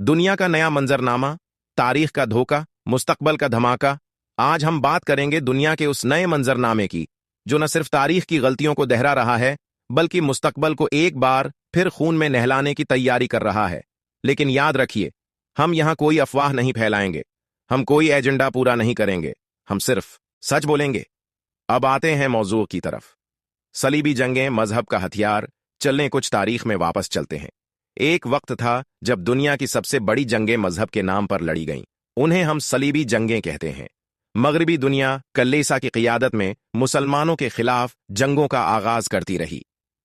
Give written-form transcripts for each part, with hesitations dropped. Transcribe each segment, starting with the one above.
दुनिया का नया मंजरनामा, तारीख का धोखा, मुस्तकबल का धमाका। आज हम बात करेंगे दुनिया के उस नए मंजरनामे की जो न सिर्फ तारीख की गलतियों को दोहरा रहा है बल्कि मुस्तकबल को एक बार फिर खून में नहलाने की तैयारी कर रहा है। लेकिन याद रखिए, हम यहां कोई अफवाह नहीं फैलाएंगे, हम कोई एजेंडा पूरा नहीं करेंगे, हम सिर्फ सच बोलेंगे। अब आते हैं मौजू की तरफ। सलीबी जंगें मजहब का हथियार। चलने कुछ तारीख में वापस चलते हैं। एक वक्त था जब दुनिया की सबसे बड़ी जंगें मजहब के नाम पर लड़ी गईं। उन्हें हम सलीबी जंगें कहते हैं। मगरबी दुनिया कल्लेसा की क़ियादत में मुसलमानों के खिलाफ जंगों का आगाज करती रही।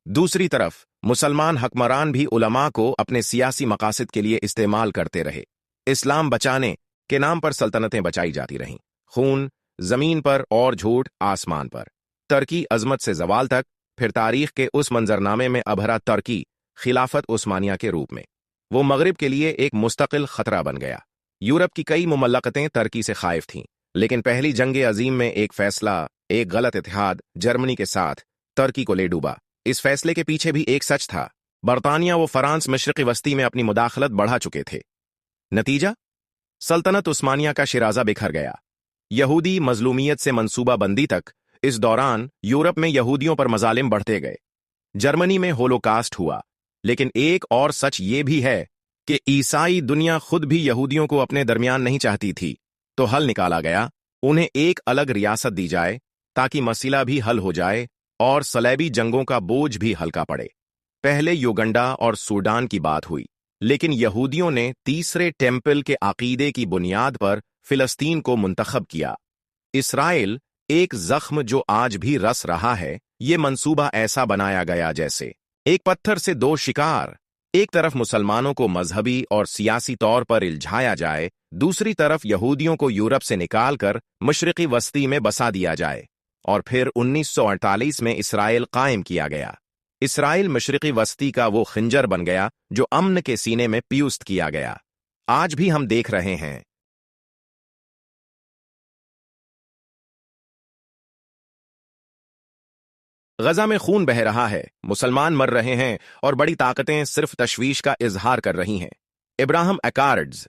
दूसरी तरफ मुसलमान हकमरान भी उलमा को अपने सियासी मकासद के लिए इस्तेमाल करते रहे। इस्लाम बचाने के नाम पर सल्तनतें बचाई जाती रहीं। खून जमीन पर और झूठ आसमान पर। टर्की अजमत से जवाल तक, फिर तारीख के उस मंजरनामे में अभरा टर्की खिलाफत उस्मानिया के रूप में। वो मगरिब के लिए एक मुस्तकिल खतरा बन गया। यूरोप की कई मुमल्लकतें टर्की से खाइफ थीं, लेकिन पहली जंग अजीम में एक फैसला, एक गलत इत्तेहाद जर्मनी के साथ टर्की को ले डूबा। इस फैसले के पीछे भी एक सच था। बरतानिया व फ्रांस मशरक़ी वस्ती में अपनी मुदाखलत बढ़ा चुके थे। नतीजा, सल्तनत उस्मानिया का शिराजा बिखर गया। यहूदी मजलूमियत से मंसूबा बंदी तक। इस दौरान यूरोप में यहूदियों पर मजालिम बढ़ते गए। जर्मनी में होलोकास्ट हुआ। लेकिन एक और सच ये भी है कि ईसाई दुनिया खुद भी यहूदियों को अपने दरमियान नहीं चाहती थी। तो हल निकाला गया, उन्हें एक अलग रियासत दी जाए ताकि मसला भी हल हो जाए और सलेबी जंगों का बोझ भी हल्का पड़े। पहले युगंडा और सूडान की बात हुई, लेकिन यहूदियों ने तीसरे टेम्पल के अकीदे की बुनियाद पर फिलिस्तीन को मुंतखब किया। इसराइल एक जख्म जो आज भी रस रहा है। ये मंसूबा ऐसा बनाया गया जैसे एक पत्थर से दो शिकार। एक तरफ मुसलमानों को मजहबी और सियासी तौर पर इल्झाया जाए, दूसरी तरफ यहूदियों को यूरोप से निकालकर मशरिकी वस्ती में बसा दिया जाए। और फिर 1948 में इसराइल कायम किया गया। इसराइल मशरिकी वस्ती का वो खंजर बन गया जो अमन के सीने में पियुस्त किया गया। आज भी हम देख रहे हैं। गजा में खून बह रहा है, मुसलमान मर रहे हैं और बड़ी ताकतें सिर्फ तशवीश का इजहार कर रही हैं। इब्राहिम अकार्ड्स,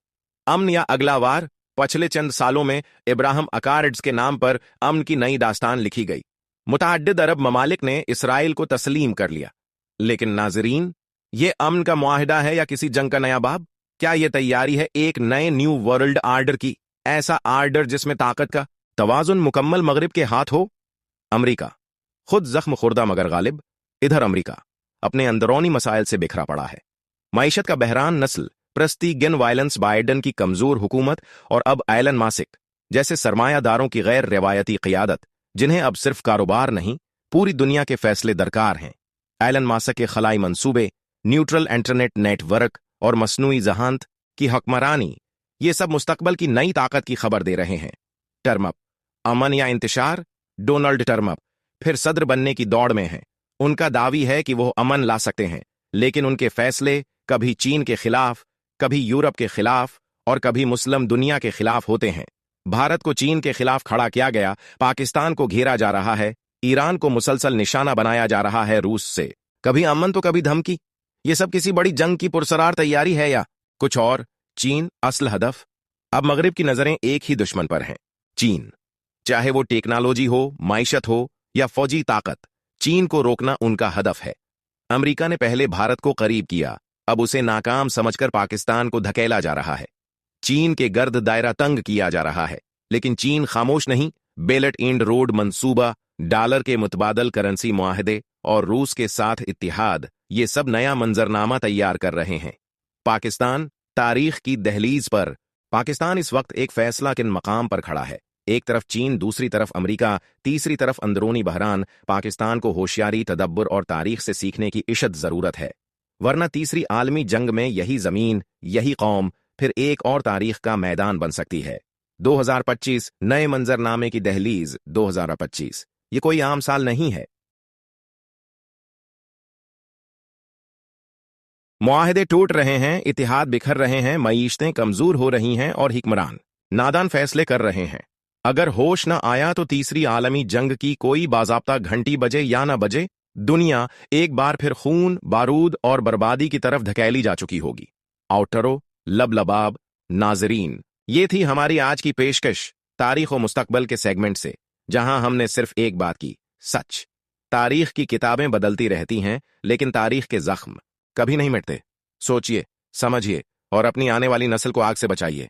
अमन या अगला वार। पिछले चंद सालों में इब्राहिम अकार्ड्स के नाम पर अमन की नई दास्तान लिखी गई। मुतअद्दिद अरब ममालिक ने इसराइल को तस्लीम कर लिया। लेकिन नाजरीन, ये अमन का मुआहिदा है या किसी जंग का नया बाब? क्या ये तैयारी है एक नए न्यू वर्ल्ड आर्डर की? ऐसा आर्डर जिसमें ताकत का तवाजुन मुकम्मल मगरिब के हाथ हो? अमरीका खुद जख्म खुर्दा मगर गालिब। इधर अमरीका अपने अंदरूनी मसाइल से बिखरा पड़ा है। मईशत का बहरान, नस्ल प्रस्ती, गन वायलेंस, बाइडन की कमजोर हुकूमत और अब एलन मासिक जैसे सरमायादारों की गैर रिवायती क़ियादत, जिन्हें अब सिर्फ कारोबार नहीं पूरी दुनिया के फैसले दरकार हैं। एलन मासिक के खलाई मंसूबे, न्यूट्रल इंटरनेट नेटवर्क और मसनूई जहानत की हकमरानी, ये सब मुस्तकबल की नई ताकत की खबर दे रहे हैं। टर्मप, अमन या इंतशार। डोनाल्ड टर्मप फिर सदर बनने की दौड़ में हैं। उनका दावी है कि वो अमन ला सकते हैं, लेकिन उनके फैसले कभी चीन के खिलाफ, कभी यूरोप के खिलाफ और कभी मुस्लिम दुनिया के खिलाफ होते हैं। भारत को चीन के खिलाफ खड़ा किया गया, पाकिस्तान को घेरा जा रहा है, ईरान को मुसलसल निशाना बनाया जा रहा है रूस से। कभी अमन तो कभी धमकी। ये सब किसी बड़ी जंग की पुरसरार तैयारी है या कुछ और? चीन असल हदफ। अब मगरिब की नजरें एक ही दुश्मन पर हैं, चीन। चाहे वो टेक्नोलॉजी हो, माइशत हो या फौजी ताकत, चीन को रोकना उनका हदफ है। अमेरिका ने पहले भारत को करीब किया, अब उसे नाकाम समझकर पाकिस्तान को धकेला जा रहा है। चीन के गर्द दायरा तंग किया जा रहा है, लेकिन चीन खामोश नहीं। बेल्ट एंड रोड मंसूबा, डॉलर के मुतबादल करेंसी मुआहदे और रूस के साथ इत्तिहाद, ये सब नया मंजरनामा तैयार कर रहे हैं। पाकिस्तान तारीख की दहलीज पर। पाकिस्तान इस वक्त एक फैसला किन मकाम पर खड़ा है। एक तरफ चीन, दूसरी तरफ अमेरिका, तीसरी तरफ अंदरूनी बहरान। पाकिस्तान को होशियारी, तदब्बर और तारीख से सीखने की इशद जरूरत है, वरना तीसरी आलमी जंग में यही जमीन, यही कौम फिर एक और तारीख का मैदान बन सकती है। 2025 नए मंजरनामे की दहलीज। 2025 ये कोई आम साल नहीं है। मुआहदे टूट रहे हैं, इतिहाद बिखर रहे हैं, मईशतें कमजोर हो रही हैं और हिक्मरान नादान फैसले कर रहे हैं। अगर होश न आया तो तीसरी आलमी जंग की कोई बाज़ाब्ता घंटी बजे या न बजे, दुनिया एक बार फिर खून, बारूद और बर्बादी की तरफ धकेली जा चुकी होगी। आउटरो लबलबाब। नाजरीन, ये थी हमारी आज की पेशकश तारीख और मुस्तकबल के सेगमेंट से, जहां हमने सिर्फ एक बात की, सच। तारीख की किताबें बदलती रहती हैं, लेकिन तारीख के जख्म कभी नहीं मिटते। सोचिए, समझिए और अपनी आने वाली नस्ल को आग से बचाइए।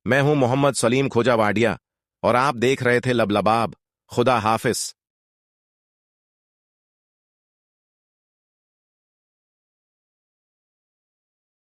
मैं हूं मोहम्मद सलीम खोजा वाडिया और आप देख रहे थे लबलबाब। खुदा हाफिज।